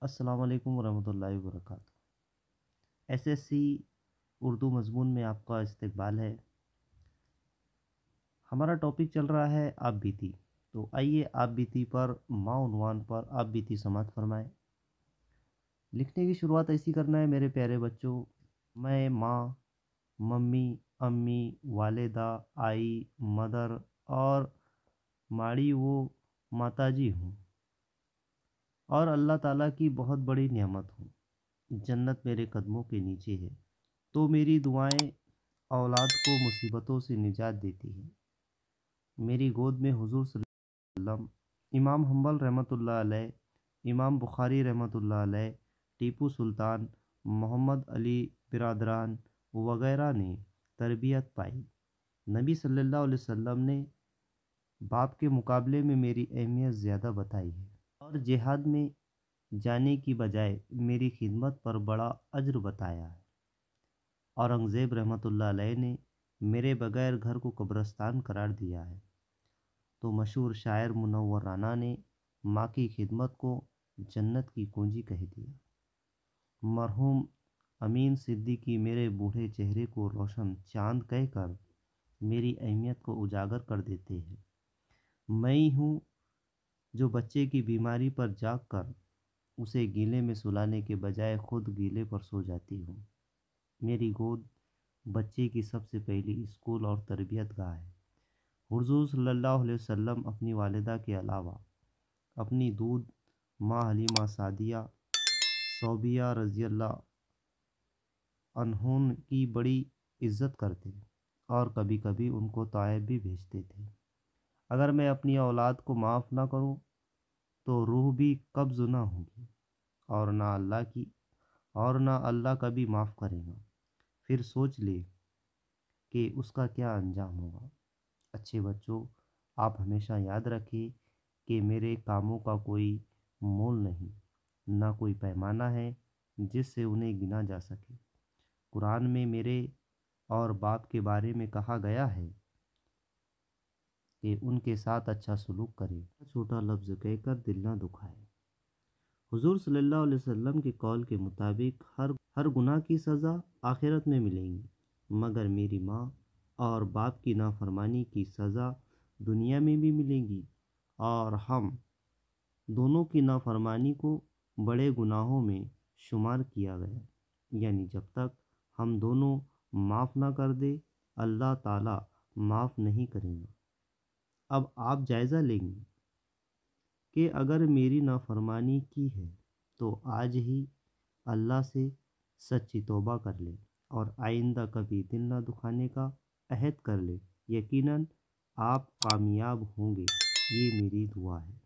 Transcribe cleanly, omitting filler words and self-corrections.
السلام علیکم ورحمۃ اللہ وبرکاتہ۔ ایس ایس سی اردو مضمون میں آپ کا استقبال ہے۔ ہمارا ٹاپک چل رہا ہے آپ بیتی، تو آئیے آپ بیتی پر ماں عنوان پر آپ بیتی سماعت فرمائیں۔ لکھنے کی شروعات ایسی کرنا ہے میرے پیارے بچوں۔ میں ماں، ممی، امی، والدہ، آئی، مدر اور ماڑی وہ ماتا جی ہوں، اور اللہ تعالیٰ کی بہت بڑی نعمت ہوں۔ جنت میرے قدموں کے نیچے ہے، تو میری دعائیں اولاد کو مصیبتوں سے نجات دیتی ہیں۔ میری گود میں حضور صلی اللہ علیہ وسلم، امام حنبل رحمۃ اللہ علیہ، امام بخاری رحمۃ اللہ علیہ، ٹیپو سلطان، محمد علی برادران وغیرہ نے تربیت پائی۔ نبی صلی اللہ علیہ وسلم نے باپ کے مقابلے میں میری اہمیت زیادہ بتائی ہے، اور جہاد میں جانے کی بجائے میری خدمت پر بڑا اجر بتایا ہے۔ اورنگزیب رحمۃ اللہ علیہ نے میرے بغیر گھر کو قبرستان قرار دیا ہے، تو مشہور شاعر منور رانا نے ماں کی خدمت کو جنت کی کنجی کہہ دیا۔ مرحوم امین صدیقی میرے بوڑھے چہرے کو روشن چاند کہہ کر میری اہمیت کو اجاگر کر دیتے ہیں۔ میں ہی ہوں جو بچے کی بیماری پر جاگ کر اسے گیلے میں سلانے کے بجائے خود گیلے پر سو جاتی ہوں۔ میری گود بچے کی سب سے پہلی اسکول اور تربیت گاہ ہے۔ حضور صلی اللہ علیہ وسلم اپنی والدہ کے علاوہ اپنی دودھ ماں حلیمہ سعدیہ صوبیہ رضی اللہ عنہن کی بڑی عزت کرتے، اور کبھی کبھی ان کو طائف بھی بھیجتے تھے۔ اگر میں اپنی اولاد کو معاف نہ کروں تو روح بھی قبض نہ ہوگی، اور نہ اللہ کبھی معاف کرے گا۔ پھر سوچ لے کہ اس کا کیا انجام ہوگا۔ اچھے بچوں، آپ ہمیشہ یاد رکھیں کہ میرے کاموں کا کوئی مول نہیں، نہ کوئی پیمانہ ہے جس سے انہیں گنا جا سکے۔ قرآن میں میرے اور باپ کے بارے میں کہا گیا ہے کہ ان کے ساتھ اچھا سلوک کرے، چھوٹا لفظ کہہ کر دل نہ دکھائے۔ حضور صلی اللہ علیہ وسلم کے قول کے مطابق ہر گناہ کی سزا آخرت میں ملے گی، مگر میری ماں اور باپ کی نافرمانی کی سزا دنیا میں بھی ملے گی، اور ہم دونوں کی نافرمانی کو بڑے گناہوں میں شمار کیا گیا، یعنی جب تک ہم دونوں معاف نہ کر دے اللہ تعالیٰ معاف نہیں کرے گا۔ اب آپ جائزہ لیں گے کہ اگر میری نافرمانی کی ہے تو آج ہی اللہ سے سچی توبہ کر لے، اور آئندہ کبھی دل نہ دکھانے کا عہد کر لے۔ یقیناً آپ کامیاب ہوں گے، یہ میری دعا ہے۔